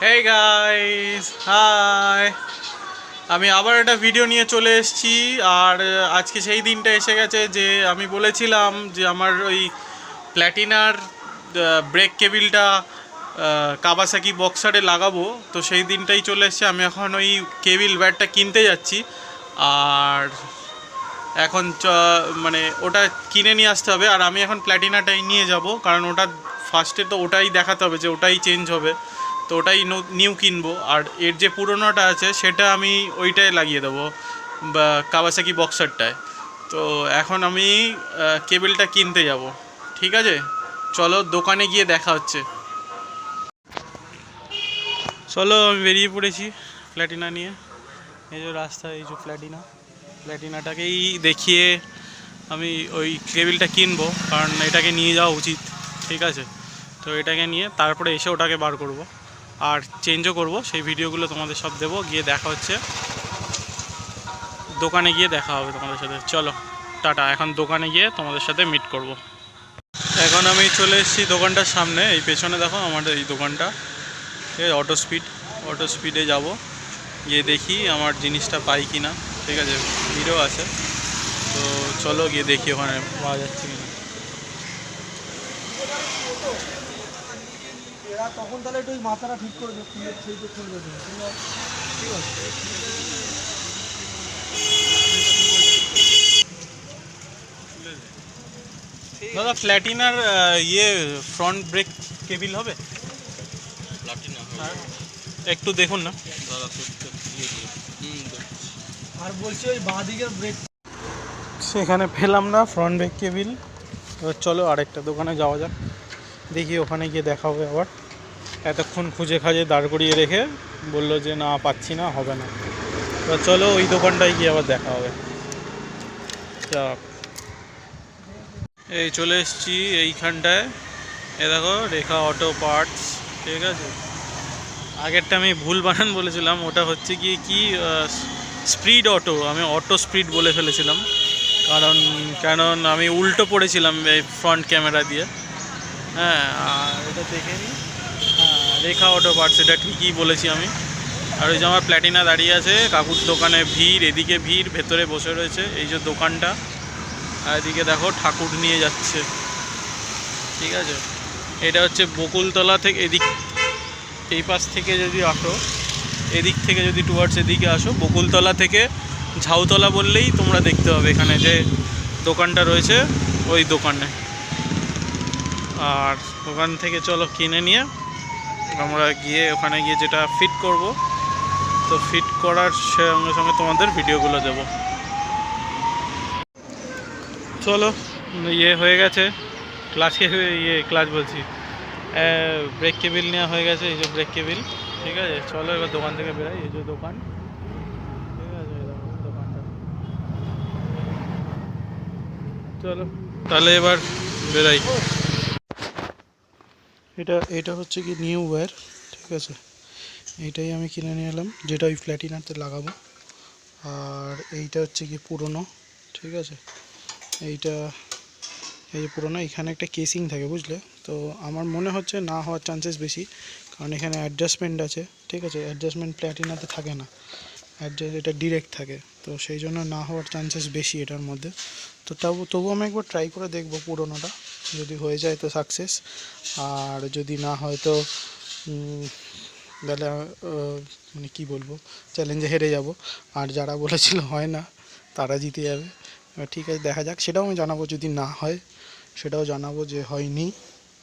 Hey guys, high. আমি আবার একটা ভিডিও নিয়ে চলে এসেছি। আর আজকে সেই দিনটা এসে গেছে যে আমি বলেছিলাম যে আমার ওই প্ল্যাটিনার ব্রেক কেবিলটা কাওয়াসাকি বক্সারে লাগাবো। তো সেই দিনটাই চলে এসেছে। আমি এখন ওই কেবিল ব্যাটটা কিনতে যাচ্ছি। আর এখন মানে ওটা কিনে নিয়ে আসতে হবে। আর আমি এখন প্ল্যাটিনাটাই নিয়ে যাব, কারণ ওটা ফার্স্টে তো ওটাই দেখাতে হবে যে ওটাই চেঞ্জ হবে। তো ওটাই নিউ কিনবো। আর এর যে পুরোনোটা আছে সেটা আমি ওইটায় লাগিয়ে দেবো, বা কাওয়াসাকি বক্সারটায়। তো এখন আমি কেবিলটা কিনতে যাব। ঠিক আছে, চলো দোকানে গিয়ে দেখা হচ্ছে। চলো, আমি বেরিয়ে পড়েছি প্ল্যাটিনা নিয়ে। এই যে রাস্তা, এই যে প্ল্যাটিনাটাকেই দেখিয়ে আমি ওই কেবিলটা কিনবো, কারণ এটাকে নিয়ে যাওয়া উচিত। ঠিক আছে, তো এটাকে নিয়ে তারপরে এসে ওটাকে বার করব আর চেঞ্জও করব। সেই ভিডিওগুলো তোমাদের সব দেবো। গিয়ে দেখা হচ্ছে দোকানে, গিয়ে দেখা হবে তোমাদের সাথে। চলো টাটা, এখন দোকানে গিয়ে তোমাদের সাথে মিট করব। এখন আমি চলে এসেছি দোকানটার সামনে। এই পেছনে দেখো আমাদের এই দোকানটা, ঠিক আছে। অটো স্পিডে যাব, গিয়ে দেখি আমার জিনিসটা পাই কি না। ঠিক আছে, ভিড়ও আছে। তো চলো গিয়ে দেখি ওখানে পাওয়া যাচ্ছে কিনা। তখন তাহলে একটু ওই মাথাটা ঠিক করে দিও, সেই তো খুলবে ঠিক আছে। দাদা, প্ল্যাটিনার ফ্রন্ট ব্রেক কেবিল হবে? হ্যাঁ, একটু দেখুন না আর বলছি ওই বাঁ দিকের ব্রেক সেখানে পেলাম না ফ্রন্ট ব্রেক কেবিল। এবার চলো আরেকটা দোকানে যাওয়া যাক, দেখি ওখানে গিয়ে দেখা হবে আবার। এতক্ষণ খুঁজে খাজে দাঁড় করিয়ে রেখে বললো যে না, পাচ্ছি না, হবে না। এবার চলো ওই দোকানটায় গিয়ে আবার দেখা হবে। যাক, এই চলে এসেছি এইখানটায়। এ দেখো, রেখা অটো পার্টস। ঠিক আছে, আগেরটা আমি ভুল বানান বলেছিলাম। ওটা হচ্ছে কি স্পিড অটো, আমি অটো স্পিড বলে ফেলেছিলাম। কারণ আমি উল্টো পড়েছিলাম এই ফ্রন্ট ক্যামেরা দিয়ে। হ্যাঁ, আর এটা দেখে নিই। হ্যাঁ, রেখা অটো পার্টস, এটা ঠিকই বলেছি আমি। আর ওই যে আমার প্ল্যাটিনা দাঁড়িয়ে আছে, কাকুর দোকানে ভিড়, এদিকে ভিড়, ভেতরে বসে রয়েছে এই যে দোকানটা। আর এদিকে দেখো ঠাকুর নিয়ে যাচ্ছে। ঠিক আছে, এটা হচ্ছে বকুলতলা থেকে এই পাশ থেকে যদি আসো, এদিক থেকে যদি টুয়ার্ডস এদিকে আসো, বকুলতলা থেকে ঝাউতলা বললেই তোমরা দেখতে হবে এখানে যে দোকানটা রয়েছে, ওই দোকানে। আর ওখান থেকে চলো কিনে নিয়ে আমরা গিয়ে ওখানে গিয়ে যেটা ফিট করব, তো ফিট করার সঙ্গে সঙ্গে তোমাদের ভিডিওগুলো দেব। চলো, হয়ে গেছে ক্লাচ বলছি, ব্রেক কেবিল নেওয়া হয়ে গেছে। এই যে ব্রেক কেবিল। ঠিক আছে, চলো এবার দোকান থেকে বেরোই। এই যে দোকান, ঠিক আছে, দোকানটা। চলো তাহলে এবার বেরোই। এটা হচ্ছে কি নিউ ওয়্যার। ঠিক আছে, এইটাই আমি কিনে নিয়ে এলাম, যেটা ওই প্ল্যাটিনাতে লাগাবো। আর এইটা হচ্ছে কি পুরনো। ঠিক আছে, এইটা এই যে পুরোনো, এখানে একটা কেসিং থাকে, বুঝলে তো। আমার মনে হচ্ছে না হওয়ার চান্সেস বেশি, কারণ এখানে অ্যাডজাস্টমেন্ট আছে। ঠিক আছে, অ্যাডজাস্টমেন্ট প্ল্যাটিনাতে থাকে না, এটা ডিরেক্ট থাকে। তো সেই জন্য না হওয়ার চান্সেস বেশি এটার মধ্যে। তো তবু আমি একবার ট্রাই করে দেখবো পুরোনোটা, যদি হয়ে যায় তো সাকসেস। আর যদি না হয় তো তাহলে মানে কী বলবো, চ্যালেঞ্জে হেরে যাব। আর যারা বলেছিল হয় না, তারা জিতে যাবে। ঠিক আছে, দেখা যাক। সেটাও আমি জানাবো, যদি না হয় সেটাও জানাবো যে হয়নি।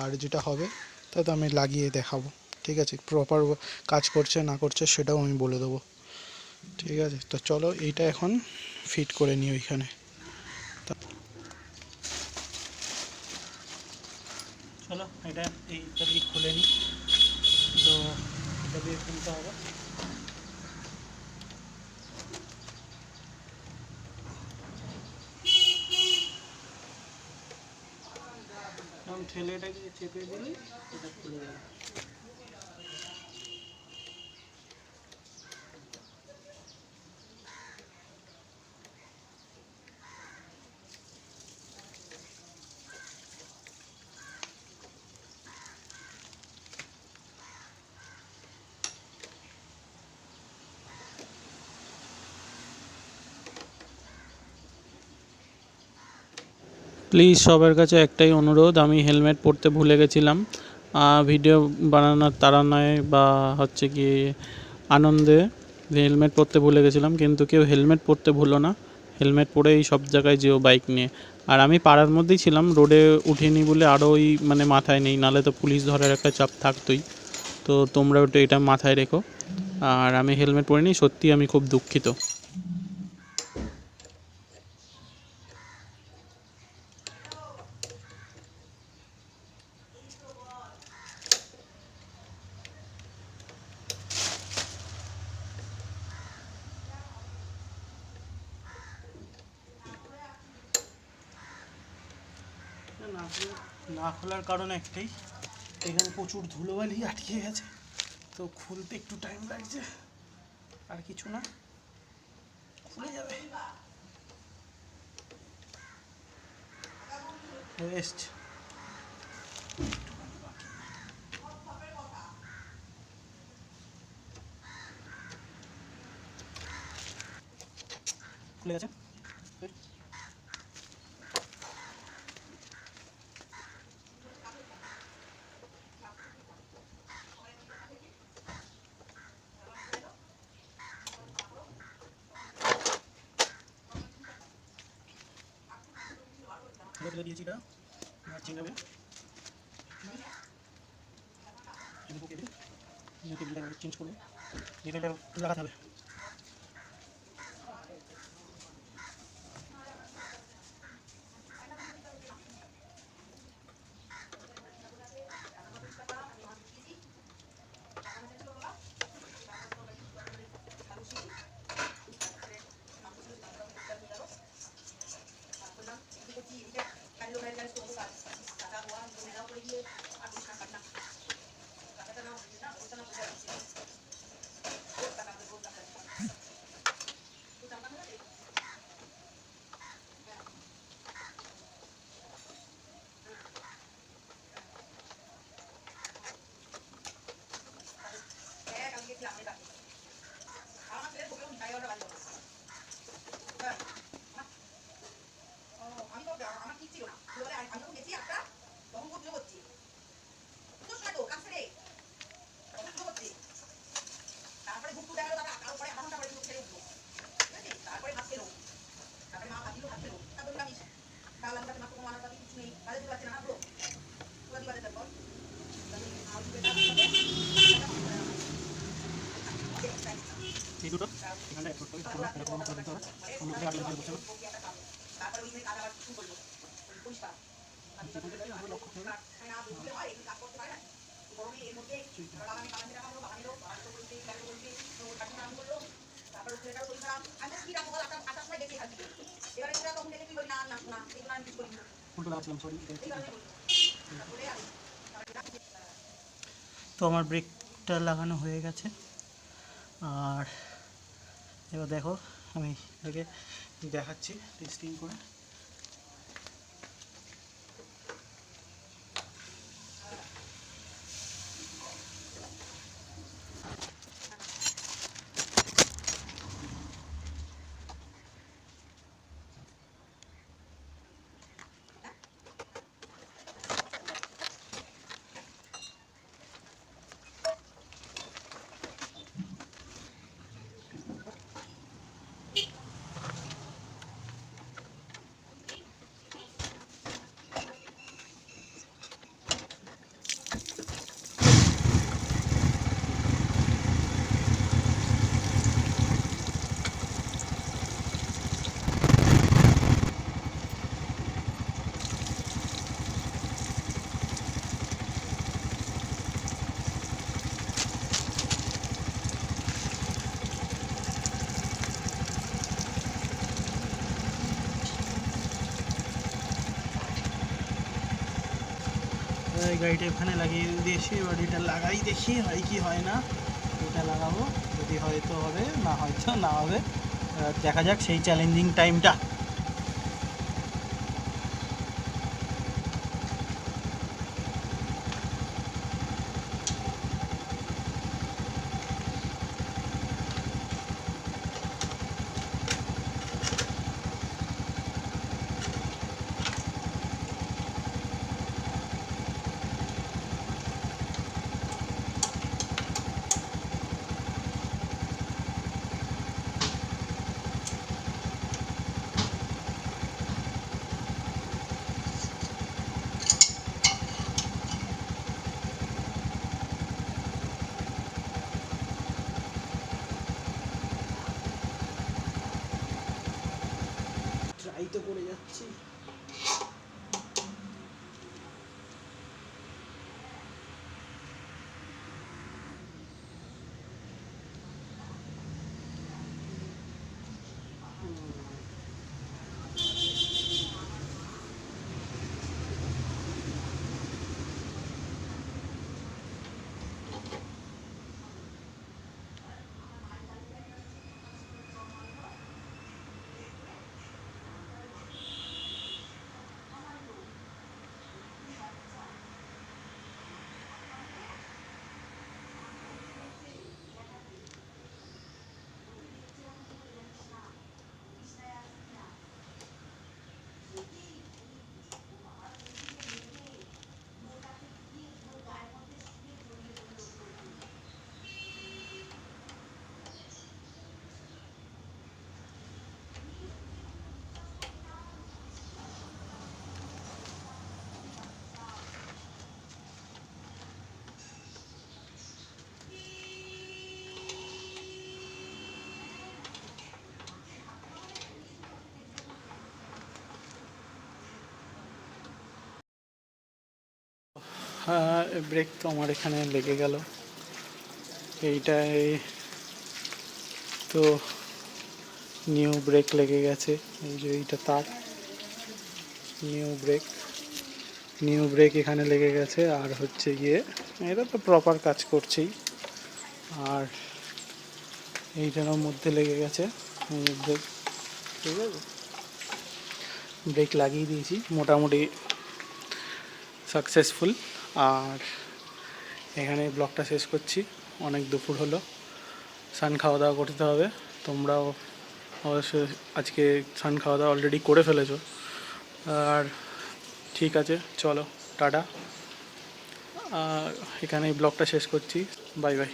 আর যেটা হবে তা তো আমি লাগিয়ে দেখাবো। ঠিক আছে, প্রপার কাজ করছে না করছে সেটাও আমি বলে দেবো। ঠিক আছে, তো চলো এইটা এখন ফিট করে নিই ওইখানে। চলো এটা এইটা দিয়ে খুলে নিই। তো এটা দিয়ে খুলতে হবে। ঠেলে এটাকে চেপে দিলেই এটা খুলে যাবে। প্লিজ সবার কাছে একটাই অনুরোধ, আমি হেলমেট পরতে ভুলে গেছিলাম ভিডিও বানানোর তাড়নায় বা হচ্ছে কি আনন্দে হেলমেট পরতে ভুলে গেছিলাম, কিন্তু কেউ হেলমেট পরতে ভুলো না। হেলমেট পরেই সব জায়গায় যেও বাইক নিয়ে। আর আমি পাড়ার মধ্যেই ছিলাম, রোডে উঠিনি বলে আরও ওই মানে মাথায় নেই, নাহলে তো পুলিশ ধরার একটা চাপ থাকতোই। তো তোমরা ওটা এটা মাথায় রেখো। আর আমি হেলমেট পরিনি, সত্যি আমি খুব দুঃখিত। না খোলার কারণ একটাই, এখানে প্রচুর ধুলোবালি আটকে গেছে, তো খুলতে একটু টাইম লাগছে, আর কিছু না, খুলে যাবে। ওয়েস্ট খুলে গেছে। তুলে দিয়েছি, এটা চেঞ্জ হবে, চেঞ্জ করবো, ডিটেলটা লাগাতে হবে। এই দুটো এখানে অ্যাড করতে হবে, তারপর এরকম করে দিতে হবে, অন্য করে আগে বসে হবে। তো আমার ব্রেকটা লাগানো হয়ে গেছে, আর এবার দেখো আমি এটাকে দেখাচ্ছি টেস্টিং করে। গাড়িটা এখানে লাগিয়ে দিয়েছি, এবার এটা লাগাই দেখি হয় কি হয় না। এটা লাগাবো, যদি হয়তো হবে, না হয়তো না হবে, দেখা যাক সেই চ্যালেঞ্জিং টাইমটা। তো পড়ে যাচ্ছি। হ্যাঁ, ব্রেক তো আমার এখানে লেগে গেল। এইটাই তো নিউ ব্রেক লেগে গেছে। এই যে এইটা তার নিউ ব্রেক এখানে লেগে গেছে। আর হচ্ছে গিয়ে এটা তো প্রপার কাজ করছেই। আর এইটার মধ্যে লেগে গেছে ব্রেক, ঠিক আছে। ব্রেক লাগিয়ে দিয়েছি, মোটামুটি সাকসেসফুল। আর এখানে ব্লগটা শেষ করছি, অনেক দুপুর হলো, সান খাওয়া দাওয়া করতে হবে। তোমরাও অবশ্যই আজকে সান খাওয়া দাওয়া অলরেডি করে ফেলেছো। আর ঠিক আছে, চলো টাটা। আর এখানেই ব্লগটা শেষ করছি, বাই বাই।